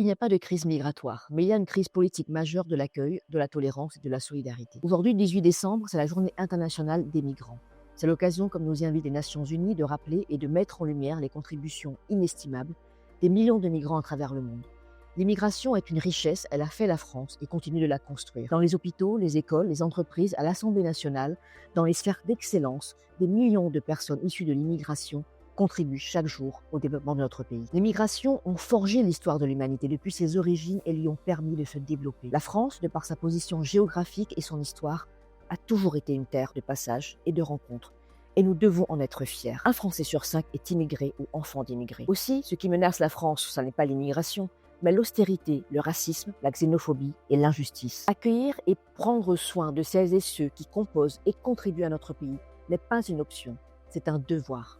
Il n'y a pas de crise migratoire, mais il y a une crise politique majeure de l'accueil, de la tolérance et de la solidarité. Aujourd'hui, le 18 décembre, c'est la journée internationale des migrants. C'est l'occasion, comme nous y invitent les Nations Unies, de rappeler et de mettre en lumière les contributions inestimables des millions de migrants à travers le monde. L'immigration est une richesse, elle a fait la France et continue de la construire. Dans les hôpitaux, les écoles, les entreprises, à l'Assemblée nationale, dans les sphères d'excellence, des millions de personnes issues de l'immigration contribuent chaque jour au développement de notre pays. Les migrations ont forgé l'histoire de l'humanité depuis ses origines et lui ont permis de se développer. La France, de par sa position géographique et son histoire, a toujours été une terre de passage et de rencontres. Et nous devons en être fiers. Un Français sur 5 est immigré ou enfant d'immigré. Aussi, ce qui menace la France, ce n'est pas l'immigration, mais l'austérité, le racisme, la xénophobie et l'injustice. Accueillir et prendre soin de celles et ceux qui composent et contribuent à notre pays n'est pas une option, c'est un devoir.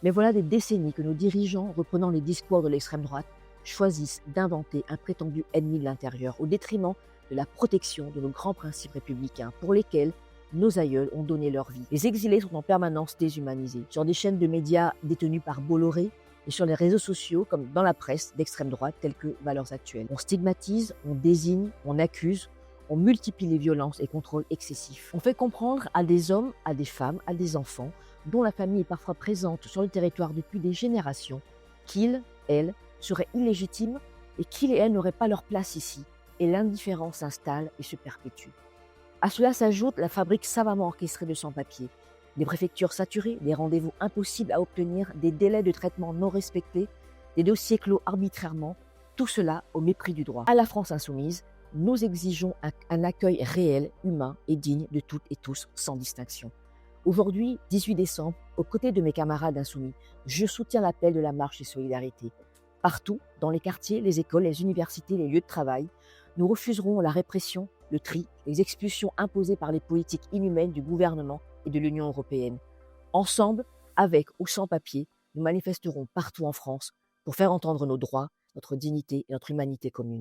Mais voilà des décennies que nos dirigeants, reprenant les discours de l'extrême droite, choisissent d'inventer un prétendu ennemi de l'intérieur au détriment de la protection de nos grands principes républicains pour lesquels nos aïeuls ont donné leur vie. Les exilés sont en permanence déshumanisés sur des chaînes de médias détenues par Bolloré et sur les réseaux sociaux comme dans la presse d'extrême droite telle que Valeurs Actuelles. On stigmatise, on désigne, on accuse, on multiplie les violences et contrôles excessifs. On fait comprendre à des hommes, à des femmes, à des enfants dont la famille est parfois présente sur le territoire depuis des générations, qu'ils, elles, seraient illégitimes et qu'ils et elles n'auraient pas leur place ici. Et l'indifférence s'installe et se perpétue. À cela s'ajoute la fabrique savamment orchestrée de sans-papiers, des préfectures saturées, des rendez-vous impossibles à obtenir, des délais de traitement non respectés, des dossiers clos arbitrairement, tout cela au mépris du droit. À la France insoumise, nous exigeons un accueil réel, humain et digne de toutes et tous, sans distinction. Aujourd'hui, 18 décembre, aux côtés de mes camarades insoumis, je soutiens l'appel de la marche des solidarités. Partout, dans les quartiers, les écoles, les universités, les lieux de travail, nous refuserons la répression, le tri, les expulsions imposées par les politiques inhumaines du gouvernement et de l'Union européenne. Ensemble, avec ou sans papier, nous manifesterons partout en France pour faire entendre nos droits, notre dignité et notre humanité commune.